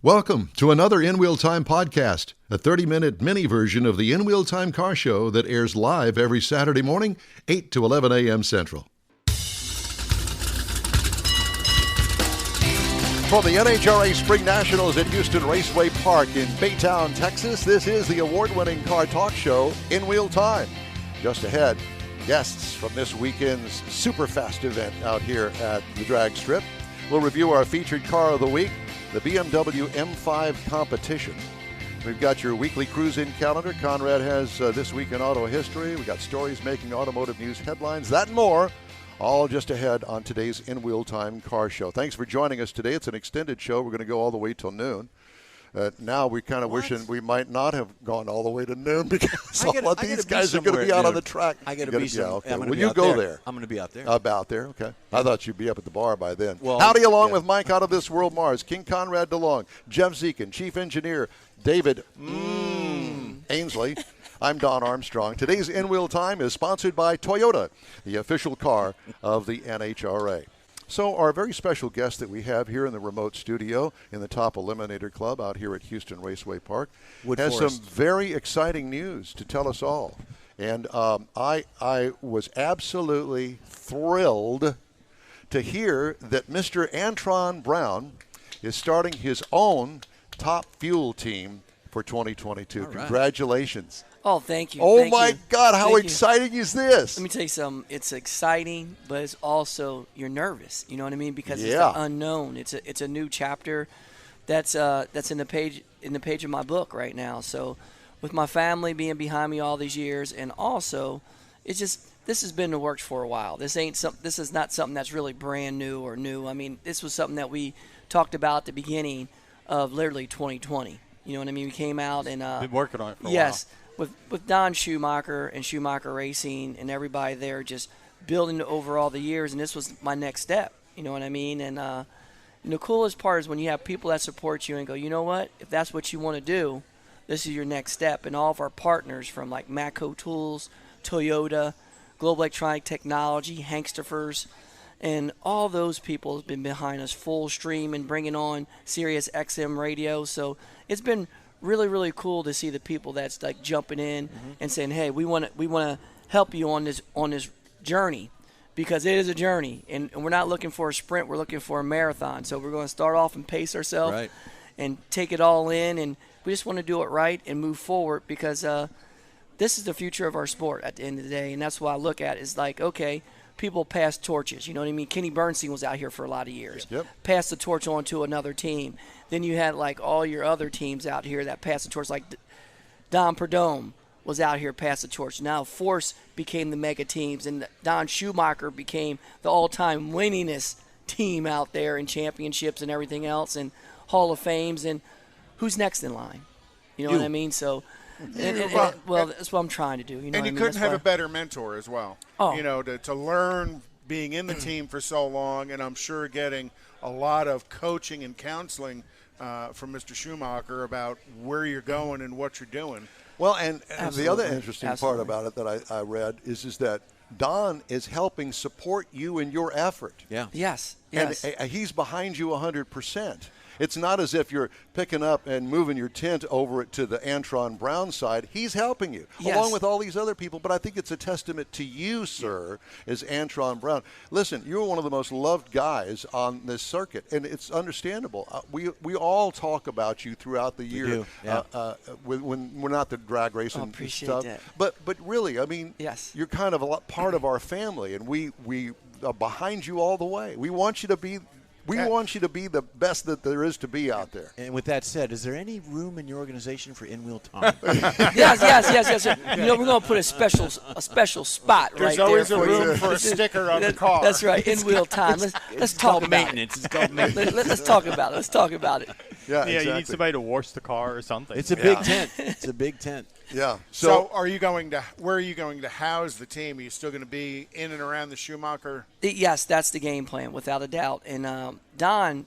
Welcome to another In Wheel Time podcast, a 30-minute mini version of the In Wheel Time car show that airs live every Saturday morning, 8 to 11 a.m. Central. From the NHRA Spring Nationals at Houston Raceway Park in Baytown, Texas, this is the award-winning car talk show, In Wheel Time. Just ahead, guests from this weekend's Super Fast event out here at the drag strip. We'll review our featured car of the week, the BMW M5 competition. We've got your weekly cruise-in calendar. Conrad has This Week in Auto History. We've got stories making automotive news headlines, that and more, all just ahead on today's In Wheel Time car show. Thanks for joining us today. It's an extended show. We're going to go all the way till noon. Now we're kind of wishing we might not have gone all the way to noon because all of these guys are going to be out on the track. I got to be somewhere. Okay. Will you go there? I'm going to be out there. About there, okay. I thought you'd be up at the bar by then. Well, howdy along with Mike out of This World Mars, King Conrad DeLong, Jeff Zekin, Chief Engineer David Ainsley. I'm Don Armstrong. Today's In Wheel Time is sponsored by Toyota, the official car of the NHRA. So our very special guest that we have here in the remote studio in the Top Eliminator Club out here at Houston Raceway Park has some very exciting news to tell us all. And I was absolutely thrilled to hear that Mr. Antron Brown is starting his own Top Fuel team for 2022. All right. Congratulations. Oh, thank you. Oh, thank my you. God, how Thank exciting is this? Let me tell you something. It's exciting, but it's also, you're nervous. You know what I mean? Because it's Yeah. the unknown. It's a new chapter that's in the page of my book right now. So with my family being behind me all these years, and also it's just, this has been in the works for a while. This is not something that's really brand new or new. I mean, this was something that we talked about at the beginning of literally 2020. You know what I mean? We came out and been working on it for a yes. while. With Don Schumacher and Schumacher Racing and everybody there just building over all the years, and this was my next step. You know what I mean? And the coolest part is when you have people that support you and go, you know what? If that's what you want to do, this is your next step. And all of our partners from like Matco Tools, Toyota, Global Electronic Technology, Hankstafers, and all those people have been behind us full stream and bringing on Sirius XM radio. So it's been really, really cool to see the people that's like jumping in and saying, "Hey, we want to help you on this journey, because it is a journey, and we're not looking for a sprint, we're looking for a marathon. So we're going to start off and pace ourselves, Right. and take it all in, and we just want to do it right and move forward because this is the future of our sport at the end of the day, and that's what I look at is like, okay." People pass torches, you know what I mean? Kenny Bernstein was out here for a lot of years. Yep. Passed the torch on to another team. Then you had like all your other teams out here that passed the torch, like Don Perdome was out here passed the torch. Now Force became the mega teams, and Don Schumacher became the all-time winningest team out there in championships and everything else and Hall of Fames. And who's next in line? You know what I mean? So, well, that's what I'm trying to do. You know, And you couldn't have a better mentor as well. Oh. You know, to learn being in the team for so long, and I'm sure getting a lot of coaching and counseling from Mr. Schumacher about where you're going and what you're doing. Well, and the other Absolutely. interesting part about it that I read is that Don is helping support you in your effort. Yeah. Yes. And he's behind you 100%. It's not as if you're picking up and moving your tent over it to the Antron Brown side. He's helping you, Yes. along with all these other people. But I think it's a testament to you, sir, as Antron Brown. Listen, you're one of the most loved guys on this circuit, and it's understandable. We all talk about you throughout the year do, yeah. when we're not the drag racing appreciate stuff. that. But really, I mean, Yes. you're kind of part of our family, and we are behind you all the way. We want you to be. We want you to be the best that there is to be out there. And with that said, is there any room in your organization for in-wheel time? yes. You know, we're going to put a special spot There's right there. always a room for a sticker on the car. That's right. In wheel time. Let's talk about maintenance. It's called maintenance. Let's talk about it. Let's talk about it. Yeah, Yeah, exactly. you need somebody to wash the car or something. It's a big tent. It's a big tent. Yeah. So where are you going to house the team? Are you still going to be in and around the Schumacher? Yes, that's the game plan, without a doubt. And Don,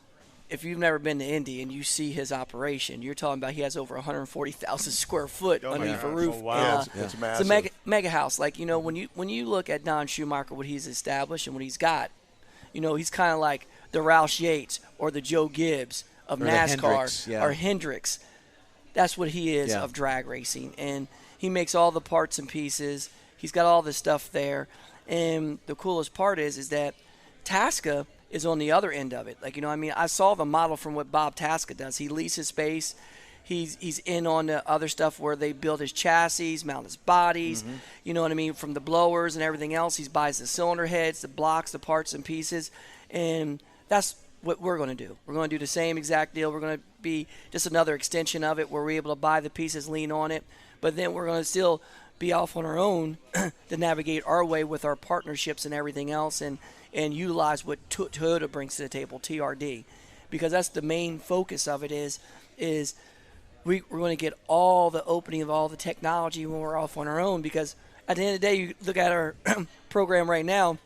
if you've never been to Indy and you see his operation, you're talking about he has over 140,000 square foot underneath a roof. Oh, wow. It's It's massive. a mega house. Like, you know, when you look at Don Schumacher, what he's established and what he's got, you know, he's kind of like the Roush Yates or the Joe Gibbs of Or the NASCAR Hendricks, yeah. or Hendricks. That's what he is Yeah. of drag racing. And he makes all the parts and pieces. He's got all the stuff there. And the coolest part is that Tasca is on the other end of it. Like, I saw the model from what Bob Tasca does. He leases space. He's in on the other stuff where they build his chassis, mount his bodies, from the blowers and everything else. He buys the cylinder heads, the blocks, the parts and pieces. And that's what we're going to do. We're going to do the same exact deal. We're going to be just another extension of it where we're able to buy the pieces, lean on it. But then we're going to still be off on our own to navigate our way with our partnerships and everything else and utilize what Toyota brings to the table, TRD. Because that's the main focus of it is we're going to get all the opening of all the technology when we're off on our own. Because at the end of the day, you look at our program right now,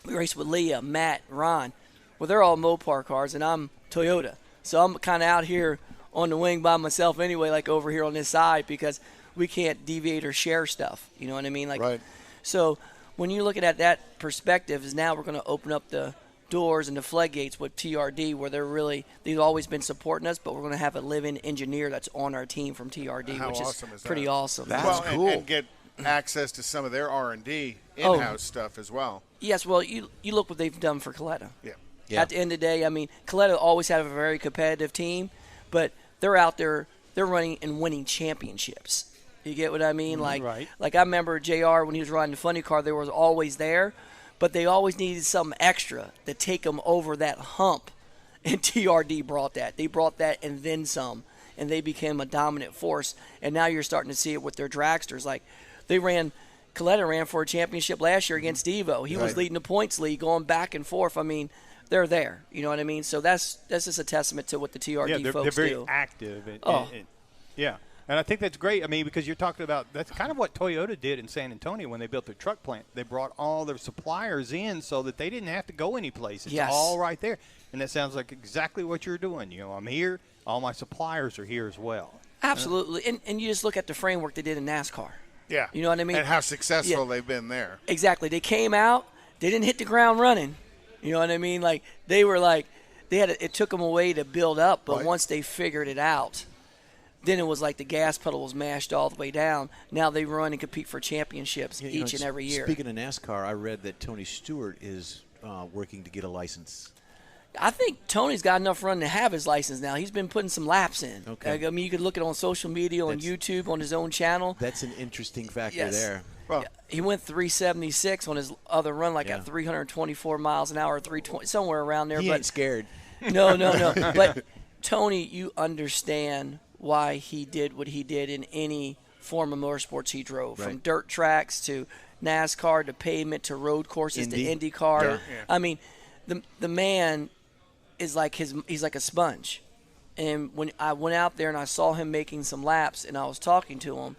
we race with Leah, Matt, Ron. Well, they're all Mopar cars, and I'm Toyota. So I'm kind of out here on the wing by myself anyway, like over here on this side, because we can't deviate or share stuff. You know what I mean? Like, right. So when you look at that perspective, is now we're going to open up the doors and the floodgates with TRD, where they've always been supporting us, but we're going to have a living engineer that's on our team from TRD, How which awesome is is pretty that? awesome. That's cool. And get access to some of their R&D in-house stuff as well. Yes, well, you look what they've done for Coletta. Yeah. Yeah. At the end of the day, Coletta always had a very competitive team, but they're out there, they're running and winning championships. You get what I mean? Like I remember JR when he was riding the funny car, they was always there, but they always needed something extra to take them over that hump. And TRD brought that. They brought that and then some, and they became a dominant force. And now you're starting to see it with their dragsters. Like Coletta ran for a championship last year against Evo. He was leading the points lead, going back and forth. They're there. You know what I mean? So that's just a testament to what the TRD folks they're very do. active. And I think that's great. Because you're talking about that's kind of what Toyota did in San Antonio when they built their truck plant. They brought all their suppliers in so that they didn't have to go anyplace. It's all right there. And that sounds like exactly what you're doing. I'm here. All my suppliers are here as well. Absolutely. And you just look at the framework they did in NASCAR. Yeah. You know what I mean? And how successful they've been there. Exactly. They came out. They didn't hit the ground running. You know what I mean? Like they were like it took them a way to build up, but once they figured it out, then it was like the gas pedal was mashed all the way down. Now they run and compete for championships each and every year. Speaking of NASCAR, I read that Tony Stewart is working to get a license. I think Tony's got enough run to have his license now. He's been putting some laps in. Okay. You could look at it on social media, on YouTube, on his own channel. That's an interesting factor there. Well, he went 376 on his other run, at 324 miles an hour, 320, somewhere around there. He ain't scared. No. But Tony, you understand why he did what he did in any form of motorsports he drove, from dirt tracks to NASCAR to pavement to road courses to IndyCar. Yeah. The man is he's like a sponge. And when I went out there and I saw him making some laps and I was talking to him,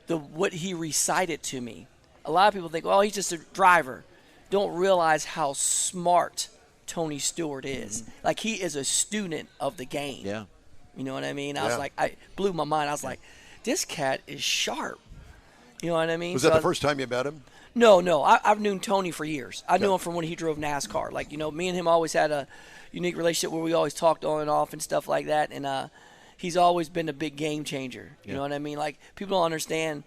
what he recited to me, a lot of people think, oh, he's just a driver. Don't realize how smart Tony Stewart is. Mm-hmm. Like, he is a student of the game. Yeah. You know what I mean? I was like, I blew my mind. I was like, this cat is sharp. You know what I mean? Was that the first time you met him? No. I've known Tony for years. I knew him from when he drove NASCAR. Like, me and him always had a unique relationship where we always talked on and off and stuff like that. And he's always been a big game changer. You know what I mean? Like, people don't understand.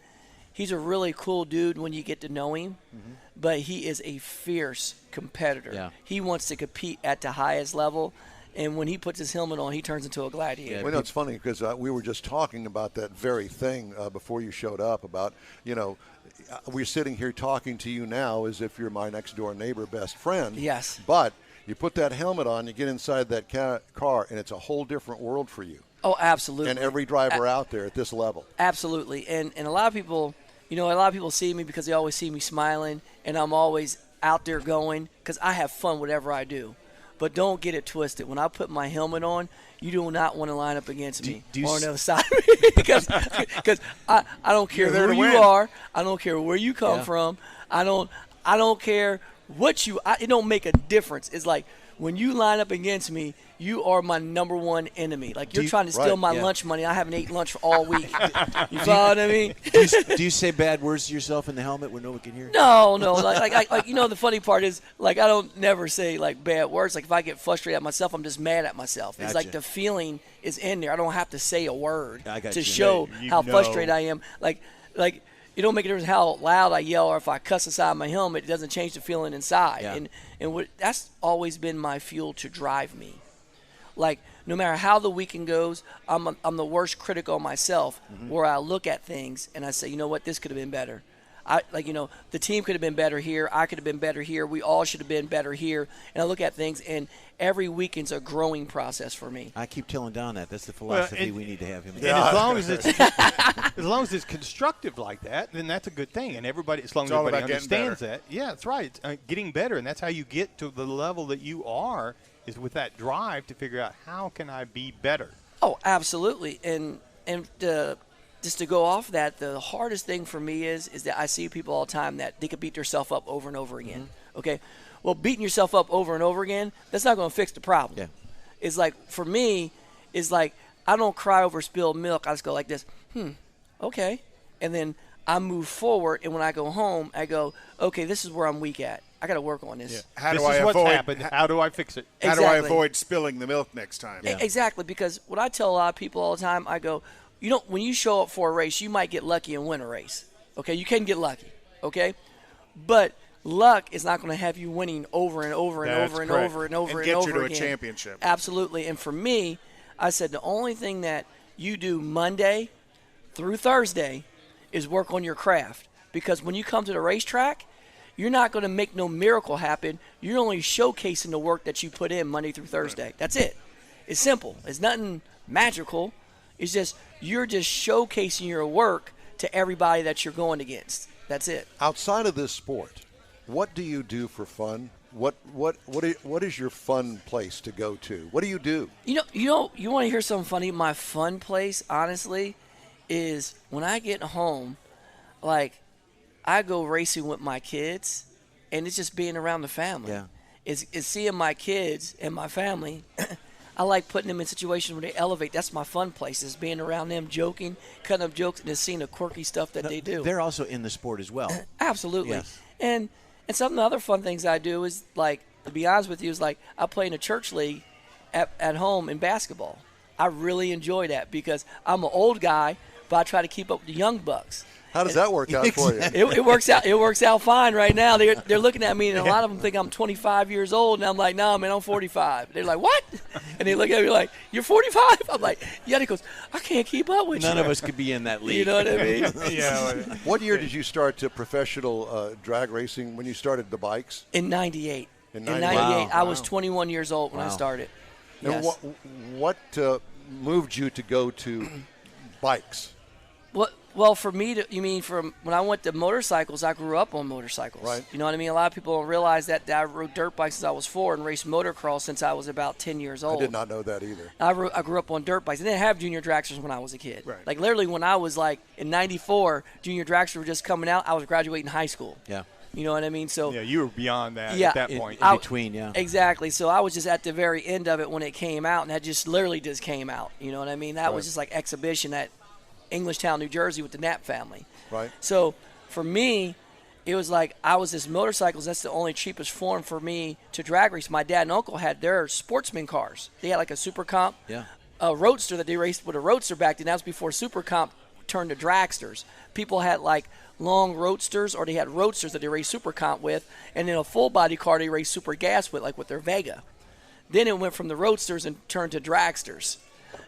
He's a really cool dude when you get to know him, but he is a fierce competitor. Yeah. He wants to compete at the highest level. And when he puts his helmet on, he turns into a gladiator. Well, it's funny because we were just talking about that very thing before you showed up about, we're sitting here talking to you now as if you're my next door neighbor, best friend. Yes. But you put that helmet on, you get inside that car, and it's a whole different world for you. Oh, absolutely. And every driver out there at this level. Absolutely. And a lot of people, a lot of people see me because they always see me smiling, and I'm always out there going because I have fun whatever I do. But don't get it twisted. When I put my helmet on, you do not want to line up against me or on the other side of me because I don't care who you are. I don't care where you come from. I don't care what it don't make a difference. It's like when you line up against me, you are my number one enemy. Like, you're trying to steal my lunch money. I haven't eaten lunch for all week. You follow what I mean? Do you say bad words to yourself in the helmet when no one can hear? No. Like, you know, the funny part is, like, I don't never say, like, bad words. Like, if I get frustrated at myself, I'm just mad at myself. It's like the feeling is in there. I don't have to say a word to show how frustrated I am. Like, it don't make a difference how loud I yell or if I cuss inside my helmet. It doesn't change the feeling inside. Yeah. And that's always been my fuel to drive me. Like, no matter how the weekend goes, I'm the worst critic on myself, where I look at things and I say, you know what, this could have been better. The team could have been better here. I could have been better here. We all should have been better here. And I look at things, and every weekend's a growing process for me. I keep telling Don that. That's the philosophy we need to have him. And as long as it's constructive like that, then that's a good thing. And as long as everybody understands that, yeah, that's right. It's getting better, and that's how you get to the level that you are, is with that drive to figure out how can I be better. Oh, absolutely. And just to go off that, the hardest thing for me is that I see people all the time that they could beat themselves up over and over again. Okay? Well, beating yourself up over and over again, that's not going to fix the problem. Yeah. It's like, for me, it's like I don't cry over spilled milk. I just go like this, okay. And then I move forward, and when I go home, I go, okay, this is where I'm weak at. I got to work on this. Yeah. What's happened. How do I fix it? How do I avoid spilling the milk next time? Yeah. Exactly, because what I tell a lot of people all the time, I go, when you show up for a race, you might get lucky and win a race. Okay, you can get lucky. Okay, but luck is not going to have you winning over and over and over and over and over and over again. And get you to a championship. Absolutely. And for me, I said the only thing that you do Monday through Thursday is work on your craft, because when you come to the racetrack, you're not going to make no miracle happen. You're only showcasing the work that you put in Monday through Thursday. That's it. It's simple. It's nothing magical. It's just you're just showcasing your work to everybody that you're going against. That's it. Outside of this sport, what do you do for fun? What is your fun place to go to? What do you do? You want to hear something funny? My fun place, honestly, is when I get home, like, I go racing with my kids, and it's just being around the family. Yeah. It's seeing my kids and my family. I like putting them in situations where they elevate. That's my fun place, is being around them, joking, cutting up jokes, and just seeing the quirky stuff that they do. They're also in the sport as well. Absolutely. Yes. And some of the other fun things I do is, like, to be honest with you, is like I play in a church league at home in basketball. I really enjoy that because I'm an old guy, but I try to keep up with the young bucks. How does that work out for you? It works out. It works out fine right now. They're looking at me, and a lot of them think I'm 25 years old, and I'm like, "No, man, I'm 45." They're like, "What?" And they look at me like, "You're 45?" I'm like, "Yeah." He goes, "I can't keep up with you." None of us could be in that league. You know what I mean? Yeah. What year did you start to professional drag racing? When you started the bikes? In '98. In 98, Wow. I was 21 years old when I started. And Yes. what moved you to go to bikes? Well, for me, you mean from when I went to motorcycles, I grew up on motorcycles. Right. You know what I mean? A lot of people don't realize that I rode dirt bikes since I was 4 and raced motocross since I was about 10 years old. I did not know that either. I grew up on dirt bikes. I didn't have junior dragsters when I was a kid. Right. Like, literally, when I was, like, in 94, junior dragsters were just coming out. I was graduating high school. Yeah. You know what I mean? So Yeah, you were beyond that Yeah. at that point. In between, yeah. Exactly. So I was just at the very end of it when it came out, and that just literally just came out. You know what I mean? That was just like exhibition at Englishtown, New Jersey with the Knapp family. Right. So for me, it was like I was this motorcycles. That's the only cheapest form for me to drag race. My dad and uncle had their sportsman cars. They had like a Super Comp, a Roadster that they raced with a Roadster back then. That was before Super Comp turned to dragsters. People had like long Roadsters, or they had Roadsters that they raced Super Comp with, and then a full body car they raced Super Gas with, like with their Vega. Then it went from the Roadsters and turned to dragsters.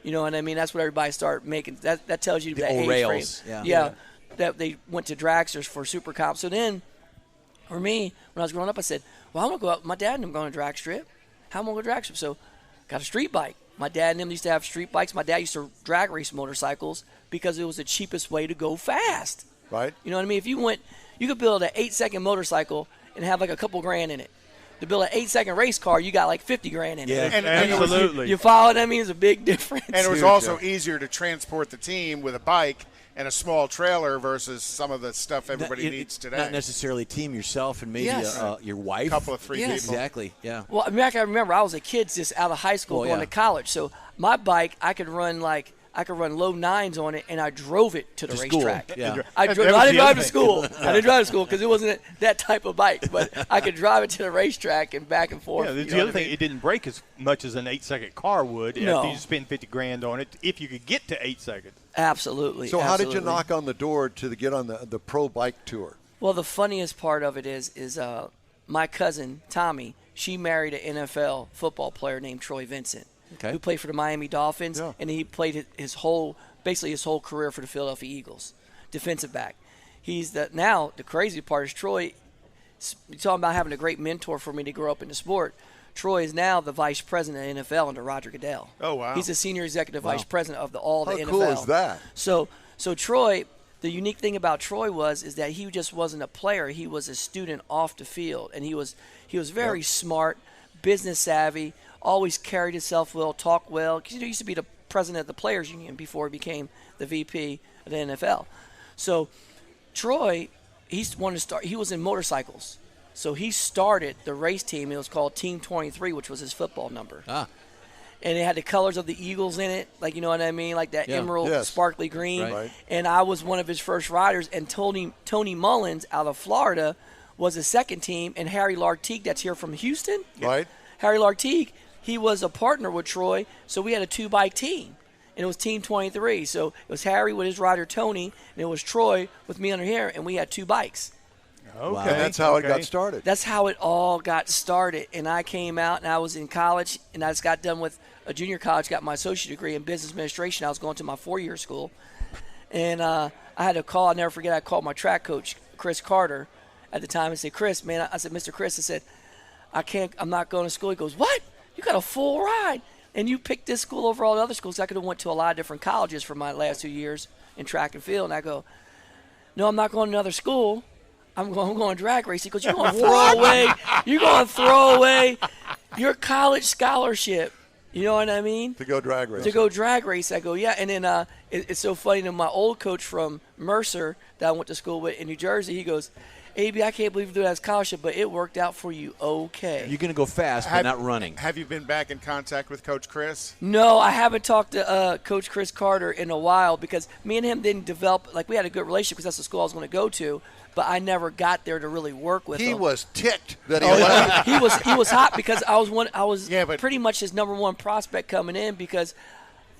You know what I mean? That's what everybody started making. That tells you that age rails. frame. Yeah. That they went to dragsters for Super Comp. So then, for me, when I was growing up, I said, well, I'm going to go out. My dad and them going to drag strip. How am I going to drag strip? So got a street bike. My dad and them used to have street bikes. My dad used to drag race motorcycles because it was the cheapest way to go fast. Right. You know what I mean? If you could build an 8-second motorcycle and have like a couple grand in it. to build an 8-second race car, you got like 50 grand in it. And absolutely. You follow what I mean? It's a big difference. And it was also easier to transport the team with a bike and a small trailer versus some of the stuff everybody needs today. Not necessarily team yourself and maybe your wife. A couple of three people. Exactly, yeah. Well, I mean, I can remember I was a kid just out of high school going to college. So my bike, I could run low 9s on it, and I drove it to the racetrack. Yeah. I didn't drive to school. I didn't drive to school because it wasn't that type of bike. But I could drive it to the racetrack and back and forth. Yeah, the other thing, it didn't break as much as an 8-second car would No. after you spend 50 grand on it if you could get to 8 seconds. Absolutely. So how did you knock on the door to get on the pro bike tour? Well, the funniest part of it is my cousin, Tommy, she married an NFL football player named Troy Vincent, who played for the Miami Dolphins, and he played his whole career for the Philadelphia Eagles, defensive back. Now the crazy part is Troy, you're talking about having a great mentor for me to grow up in the sport. Troy is now the vice president of the NFL under Roger Goodell. Oh, wow. He's the senior executive vice president of all the NFL. How cool is that? So Troy, the unique thing about Troy is that he just wasn't a player. He was a student off the field, and he was very smart, business savvy, always carried himself well, talked well. Because he used to be the president of the Players Union before he became the VP of the NFL. So Troy, he was in motorcycles. So he started the race team. It was called Team 23, which was his football number. And it had the colors of the Eagles in it, like, you know what I mean, like that emerald sparkly green. Right. And I was one of his first riders. And Tony Mullins out of Florida was his second team. And Harry Lartigue, that's here from Houston. Right. Harry Lartigue, he was a partner with Troy. So we had a 2-bike team. And it was Team 23. So it was Harry with his rider Tony, and it was Troy with me under here, and we had 2 bikes. Okay. And that's how it got started. That's how it all got started. And I came out, and I was in college, and I just got done with a junior college, got my associate degree in business administration. I was going to my 4-year school. And I had to call, I'll never forget, I called my track coach, Chris Carter, at the time, and said, Chris, man, I said, Mr. Chris, I said, I'm not going to school. He goes, what? You got a full ride? And you picked this school over all the other schools. I could have went to a lot of different colleges for my last 2 years in track and field. And I go, no, I'm not going to another school. I'm going drag racing. Because you're going to throw away your college scholarship. You know what I mean? To go drag race. To go drag race. I go, yeah. And then it's so funny that my old coach from Mercer that I went to school with in New Jersey, he goes, AB, I can't believe you do that as scholarship, but it worked out for you okay. You're going to go fast, but not running. Have you been back in contact with Coach Chris? No, I haven't talked to Coach Chris Carter in a while because me and him didn't develop, like we had a good relationship because that's the school I was going to go to, but I never got there to really work with him. He was ticked that he left. He was hot because I was pretty much his number one prospect coming in because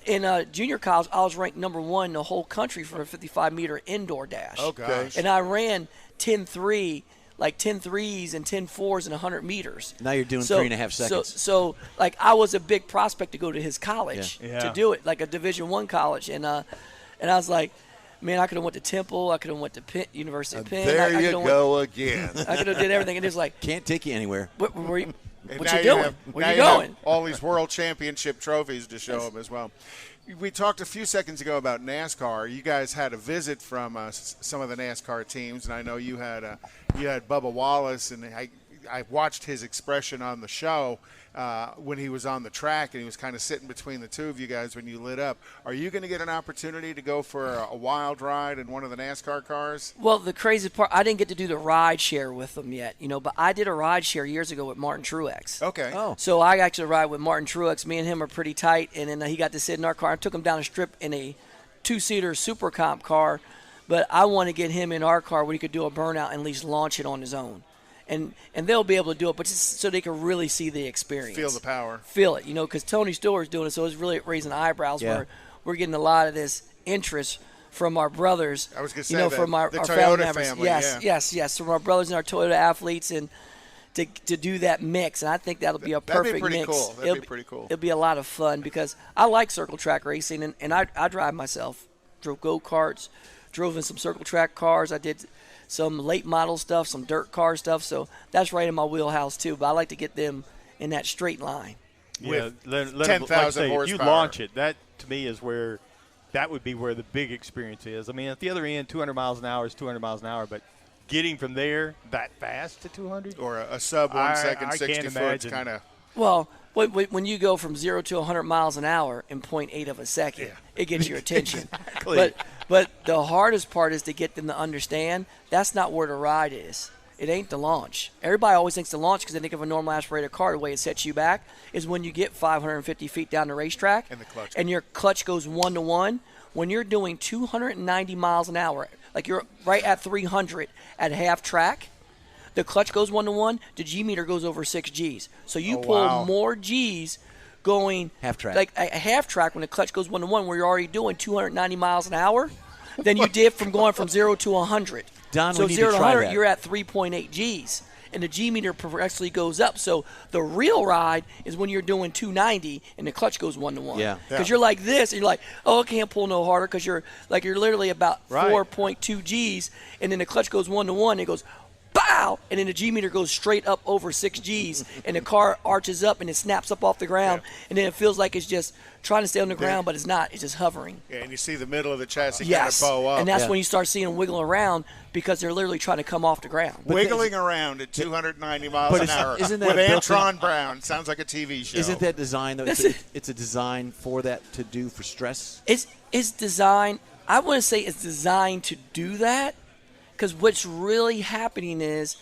in junior college I was ranked number 1 in the whole country for a 55-meter indoor dash. Oh, gosh. And I ran 10.3, like 10 threes and 10 fours in 100 meters. Now you're doing 3.5 seconds. So like I was a big prospect to go to his college to do it, like a Division I college, and I was like, man, I could have went to Temple, I could have went to Penn, University of Penn. There you go again. I could have did everything, and it's like Can't take you anywhere. what you Now doing? Where you going? All these world championship trophies to show them as well. We talked a few seconds ago about NASCAR. You guys had a visit from some of the NASCAR teams, and I know you had Bubba Wallace, and I watched his expression on the show when he was on the track, and he was kind of sitting between the two of you guys when you lit up. Are you going to get an opportunity to go for a wild ride in one of the NASCAR cars? Well, the crazy part, I didn't get to do the ride share with them yet, but I did a ride share years ago with Martin Truex. Okay. Oh. So I actually ride with Martin Truex. Me and him are pretty tight, and then he got to sit in our car. I took him down the strip in a 2-seater super comp car, but I want to get him in our car where he could do a burnout and at least launch it on his own. And they'll be able to do it, but just so they can really see the experience. Feel the power. Feel it, because Tony Stewart's doing it, so it's really raising eyebrows. Yeah. We're getting a lot of this interest from our brothers. I was going to say from our Toyota family members. family. Yes, from our brothers and our Toyota athletes, and to do that mix. And I think that'll be a perfect mix. Cool. That'd be pretty cool. It'll be a lot of fun because I like circle track racing, and I drive myself. Drove go-karts, drove in some circle track cars. I did some late model stuff, some dirt car stuff. So that's right in my wheelhouse too. But I like to get them in that straight line. Yeah, with let 10,000 if horsepower. you launch it, that to me is where that would be where the big experience is. I mean, at the other end, 200 miles an hour is 200 miles an hour, but getting from there that fast to 200? Or a sub 1 second, I 60 can't foot imagine. kind of. Well, when you go from 0 to 100 miles an hour in 0.8 of a second, it gets your attention. Exactly. But the hardest part is to get them to understand that's not where the ride is. It ain't the launch. Everybody always thinks the launch because they think of a normal aspirated car. The way it sets you back is when you get 550 feet down the racetrack And the clutch. and your clutch goes 1-to-1. When you're doing 290 miles an hour, like you're right at 300 at half track, the clutch goes 1-to-1, the G meter goes over 6 Gs. So you pull more Gs going Half track. like a half track when the clutch goes 1-to-1 where you're already doing 290 miles an hour than you did from going from 0 to 100. Don, so we need 0 to to try 100, that. you're at 3.8 Gs. And the G meter progressively goes up. So the real ride is when you're doing 290 and the clutch goes 1-to-1. Yeah. Because you're like this, and you're like, oh, I can't pull no harder because you're literally about Right. 4.2 Gs, and then the clutch goes 1-to-1, and it goes, bow, and then the G meter goes straight up over 6 Gs, and the car arches up and it snaps up off the ground, and then it feels like it's just trying to stay on the ground, but it's not. It's just hovering. Yeah, and you see the middle of the chassis Yes, kind of bow up. and that's when you start seeing them wiggle around because they're literally trying to come off the ground. Wiggling around at 290 miles But an it's- hour isn't that with built in- Antron Brown. Sounds like a TV show. Isn't that design, though? It's a design for that to do for stress? It's designed. I want to say it's designed to do that because what's really happening is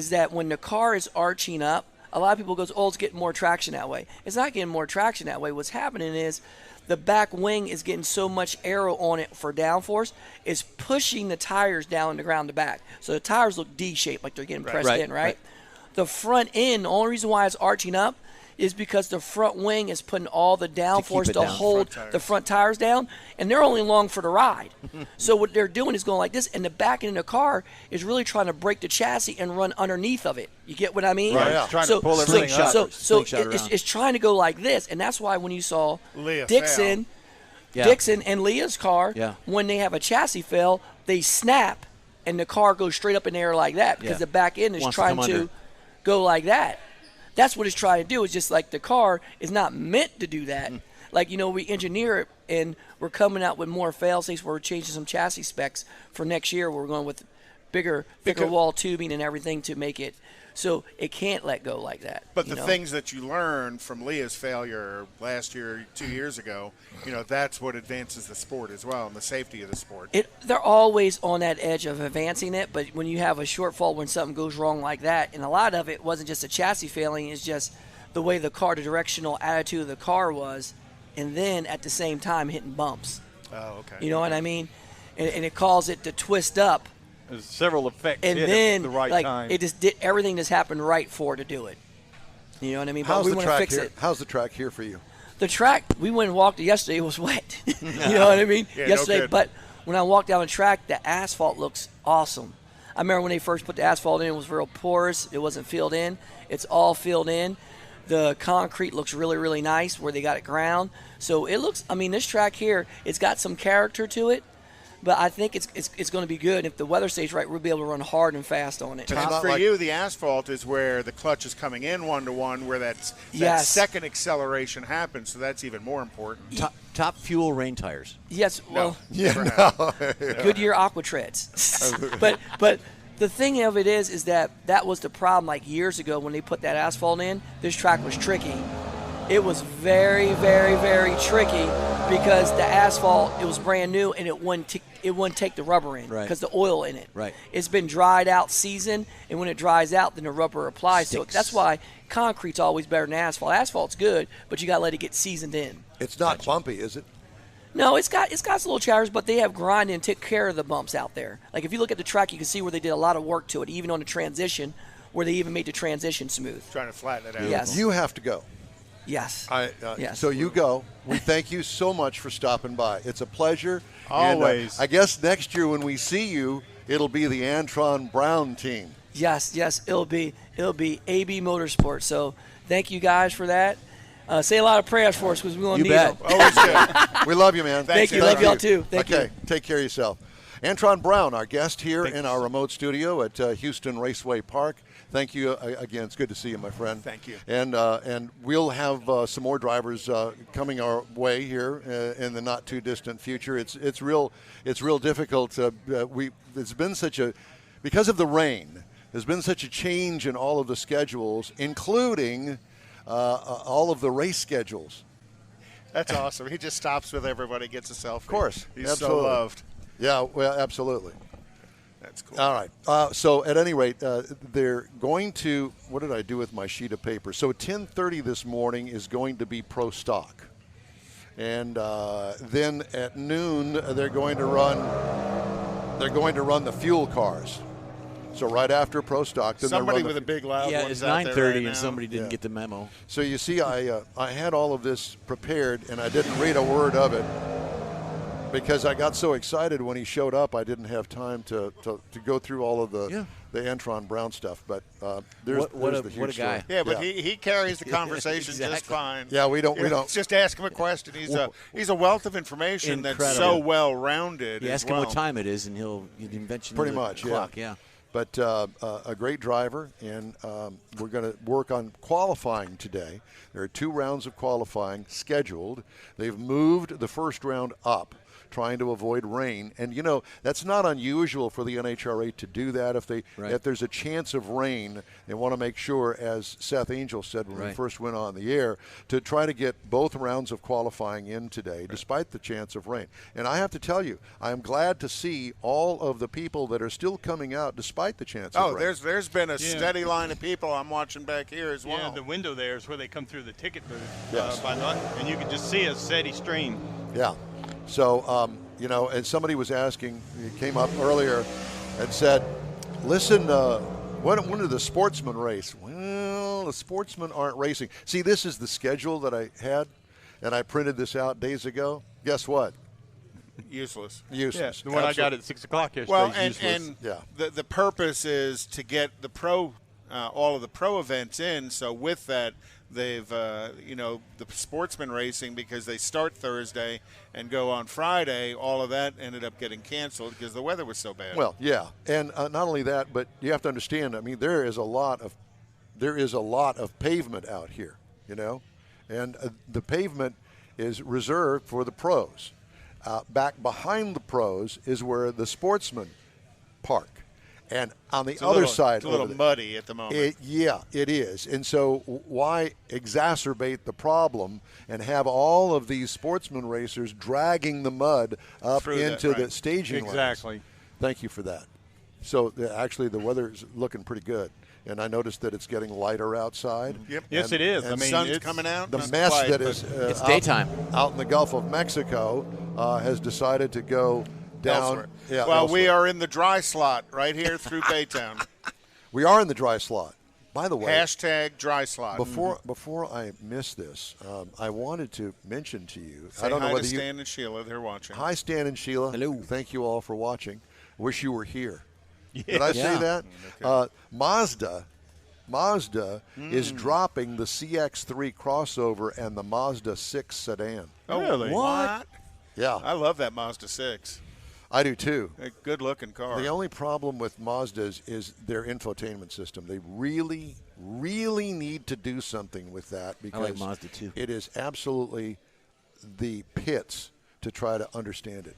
that when the car is arching up, a lot of people goes, oh, it's getting more traction that way. It's not getting more traction that way. What's happening is the back wing is getting so much aero on it for downforce, it's pushing the tires down the ground to back. So the tires look D-shaped, like they're getting pressed in, right? The front end, the only reason why it's arching up is because the front wing is putting all the downforce it to down. hold the front tires down, and they're only along for the ride. So what they're doing is going like this, and the back end of the car is really trying to break the chassis and run underneath of it. You get what I mean? Right. Yeah. It's trying to pull everything up. Slingshot around. It's trying to go like this, and that's why when you saw Leah Dixon and Leah's car, when they have a chassis fail, they snap, and the car goes straight up in the air like that because the back end is Wants to trying come to under. go like that. That's what it's trying to do. It's just like the car is not meant to do that. Like, we engineer it, and we're coming out with more fail-safes. We're changing some chassis specs for next year. We're going with bigger wall tubing and everything to make it so it can't let go like that. But the things that you learn from Leah's failure last year, 2 years ago, that's what advances the sport as well and the safety of the sport. They're always on that edge of advancing it, but when you have a shortfall when something goes wrong like that, and a lot of it wasn't just a chassis failing, it's just the way the directional attitude of the car was, and then at the same time hitting bumps. Oh, okay. You know what I mean? And it caused it to twist up. There's several effects And hit then, at the right time. it just did everything just happened right for it to do it. You know what I mean? How's but we the want to track fix here? it. How's the track here for you? The track, we went and walked it yesterday. It was wet. You know what I mean? Yeah, no yesterday, kidding. but when I walked down the track, the asphalt looks awesome. I remember when they first put the asphalt in, it was real porous. It wasn't filled in. It's all filled in. The concrete looks really, really nice where they got it ground. So it looks, this track here, it's got some character to it. But I think it's going to be good. If the weather stays right, we'll be able to run hard and fast on it. And for you, the asphalt is where the clutch is coming in 1-to-1, where that second acceleration happens. So that's even more important. Top fuel rain tires. Yes, well, Goodyear Aqua Treads. but the thing of it is that was the problem. Like years ago when they put that asphalt in, this track was tricky. It was very, very, very tricky because the asphalt, it was brand new and it wouldn't take the rubber in because the oil in it. Right. It's been dried out seasoned, and when it dries out, then the rubber applies to it. That's why concrete's always better than asphalt. Asphalt's good, but you got to let it get seasoned in. It's not bumpy, is it? No, it's got some little chatters, but they have grinded and took care of the bumps out there. Like if you look at the track, you can see where they did a lot of work to it, even on the transition, where they even made the transition smooth. Trying to flatten it out. Yes. You have to go. Yes. Yes. So you go. We thank you so much for stopping by. It's a pleasure. Always. And, I guess next year when we see you, it'll be the Antron Brown team. Yes. It'll be AB Motorsports. So thank you guys for that. Say a lot of prayers for us because we won't need them. Always good. We love you, man. Thank you. Love y'all too. Thank you. Okay. Take care of yourself. Antron Brown, our guest here in our remote studio at Houston Raceway Park. Thank you again. It's good to see you, my friend. Thank you. And we'll have some more drivers coming our way here in the not too distant future. It's real difficult. It's been such a because of the rain, there's been such a change in all of the schedules, including all of the race schedules. That's awesome. He just stops with everybody, gets a selfie. Of course. He's Absolutely. so loved. Yeah, well, absolutely. That's cool. All right. So at any rate, they're going to – what did I do with my sheet of paper? So 10:30 this morning is going to be pro stock. And then at noon, they're going to run the fuel cars. So right after pro stock, then somebody with a big loud yeah, one's it's out there 9:30 right and now. somebody didn't get the memo. So you see, I had all of this prepared, and I didn't read a word of it because I got so excited when he showed up. I didn't have time to go through all of the Antron Brown stuff. But there's the huge what a guy. story. Yeah, but he carries the conversation just fine. Yeah, we don't. Just ask him a question. He's a wealth of information that's so well rounded. You ask him what time it is, and he'll mention pretty the much clock. Yeah. But a great driver, and we're going to work on qualifying today. There are 2 rounds of qualifying scheduled. They've moved the first round up, trying to avoid rain. And, that's not unusual for the NHRA to do that. If there's a chance of rain, they want to make sure, as Seth Angel said when we first went on the air, to try to get both rounds of qualifying in today, despite the chance of rain. And I have to tell you, I'm glad to see all of the people that are still coming out despite the chance of rain. There's been a steady line of people I'm watching back here as well. Yeah, the window there is where they come through the ticket booth. Yes. And you can just see a steady stream. Yeah. So, and somebody was asking, he came up earlier and said, listen, when did the sportsmen race? Well, the sportsmen aren't racing. See, this is the schedule that I had, and I printed this out days ago. Guess what? Useless. Useless. Yeah, the one I got at 6 o'clock yesterday. Well, is and useless. the purpose is to get the all of the pro events in. So with that, they've the sportsman racing, because they start Thursday and go on Friday, all of that ended up getting canceled because the weather was so bad. Well, yeah, and not only that, but you have to understand. I mean, there is a lot of pavement out here, and the pavement is reserved for the pros. Back behind the pros is where the sportsmen park. And on the other side, it's a little muddy at the moment. It is. And so why exacerbate the problem and have all of these sportsman racers dragging the mud up into the staging lanes? Exactly. Thank you for that. So actually the weather is looking pretty good. And I noticed that it's getting lighter outside. Yep. Yes, it is. And the sun's coming out. The mess that is it's daytime out in the Gulf of Mexico has decided to go down. Elsewhere. Yeah, well, elsewhere. we are in the dry slot right here through Baytown. We are in the dry slot. By the way, hashtag dry slot. Before I miss this, I wanted to mention to you. Say I don't know hi whether to Stan and Sheila. They're watching. Hi, Stan and Sheila. Hello. Thank you all for watching. Wish you were here. Yeah. Did I say that? Okay. Mazda is dropping the CX-3 crossover and the Mazda 6 sedan. Oh, really? What? Yeah, I love that Mazda 6. I do too. A good-looking car. The only problem with Mazdas is their infotainment system. They really, really need to do something with that because I like Mazda too. It is absolutely the pits to try to understand it.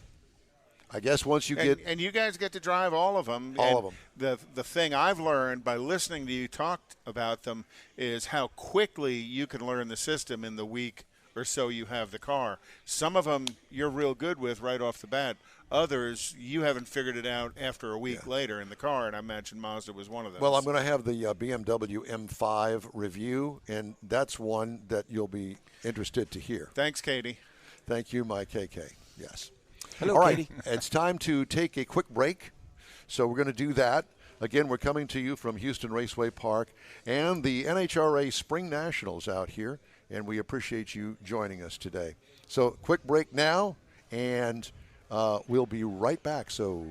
I guess once you get and you guys get to drive all of them. All of them. The thing I've learned by listening to you talk about them is how quickly you can learn the system in the week or so you have the car. Some of them you're real good with right off the bat. Others, you haven't figured it out after a week later in the car, and I imagine Mazda was one of those. Well, I'm going to have the BMW M5 review, and that's one that you'll be interested to hear. Thanks, Katie. Thank you, my KK. Yes. Hello, All right, Katie. it's time to take a quick break, so we're going to do that. Again, we're coming to you from Houston Raceway Park and the NHRA Spring Nationals out here, and we appreciate you joining us today. So, quick break now, and we'll be right back, so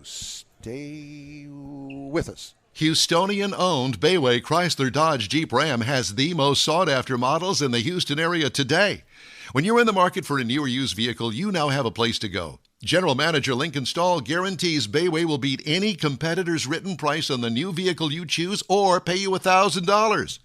stay with us. Houstonian-owned Bayway Chrysler Dodge Jeep Ram has the most sought-after models in the Houston area today. When you're in the market for a new or used vehicle, you now have a place to go. General Manager Lincoln Stahl guarantees Bayway will beat any competitor's written price on the new vehicle you choose or pay you $1,000.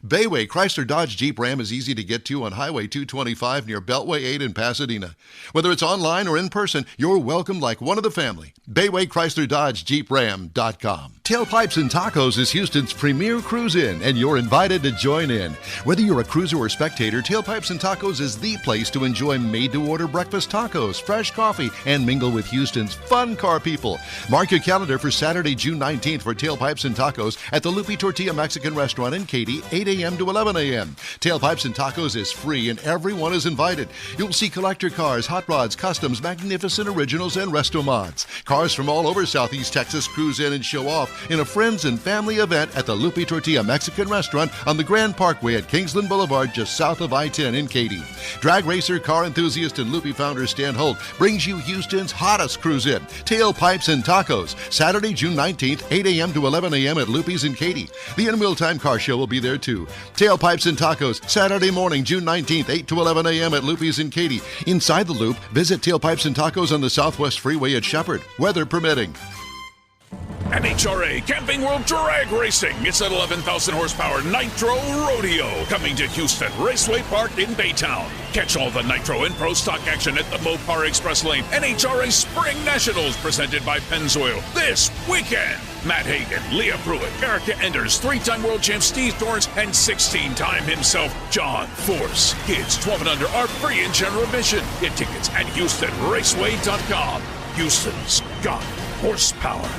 Bayway Chrysler Dodge Jeep Ram is easy to get to on Highway 225 near Beltway 8 in Pasadena. Whether it's online or in person, you're welcome like one of the family. Bayway Chrysler Dodge Jeep Ram.com. Tailpipes and Tacos is Houston's premier cruise-in, and you're invited to join in. Whether you're a cruiser or spectator, Tailpipes and Tacos is the place to enjoy made-to-order breakfast tacos, fresh coffee, and mingle with Houston's fun car people. Mark your calendar for Saturday, June 19th for Tailpipes and Tacos at the Lupe Tortilla Mexican Restaurant in Katy, 8 a.m. to 11 a.m. Tailpipes and Tacos is free, and everyone is invited. You'll see collector cars, hot rods, customs, magnificent originals, and resto mods. Cars from all over Southeast Texas cruise in and show off in a friends and family event at the Lupe Tortilla Mexican Restaurant on the Grand Parkway at Kingsland Boulevard, just south of I-10 in Katy. Drag racer, car enthusiast, and Lupe founder Stan Holt brings you Houston's hottest cruise-in, Tailpipes and Tacos, Saturday, June 19th, 8 a.m. to 11 a.m. at Lupe's in Katy. The In Wheel Time Car Show will be there too. Tailpipes and Tacos, Saturday morning, June 19th, 8 to 11 a.m. at Lupe's in Katy. Inside the Loop, visit Tailpipes and Tacos on the Southwest Freeway at Shepherd, weather permitting. NHRA Camping World Drag Racing. It's an 11,000 horsepower Nitro Rodeo coming to Houston Raceway Park in Baytown. Catch all the Nitro and Pro Stock action at the Mopar Express Lane NHRA Spring Nationals presented by Pennzoil this weekend. Matt Hagan, Leah Pruitt, Erica Enders, 3-time world champ Steve Thorns, and 16-time himself John Force. Kids 12 and under are free in general admission. Get tickets at HoustonRaceway.com. Houston's got horsepower.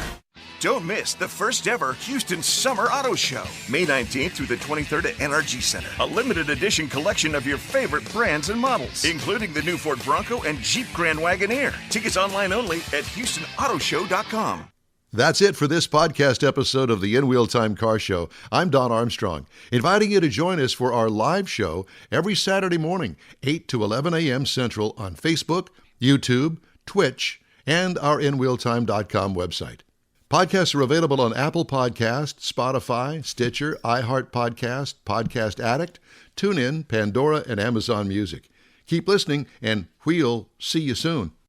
Don't miss the first ever Houston Summer Auto Show, May 19th through the 23rd at NRG Center. A limited edition collection of your favorite brands and models, including the new Ford Bronco and Jeep Grand Wagoneer. Tickets online only at HoustonAutoShow.com. That's it for this podcast episode of the In Wheel Time Car Show. I'm Don Armstrong, inviting you to join us for our live show every Saturday morning, 8 to 11 a.m. Central on Facebook, YouTube, Twitch, and our InWheelTime.com website. Podcasts are available on Apple Podcasts, Spotify, Stitcher, iHeart Podcast, Podcast Addict, TuneIn, Pandora, and Amazon Music. Keep listening, and we'll see you soon.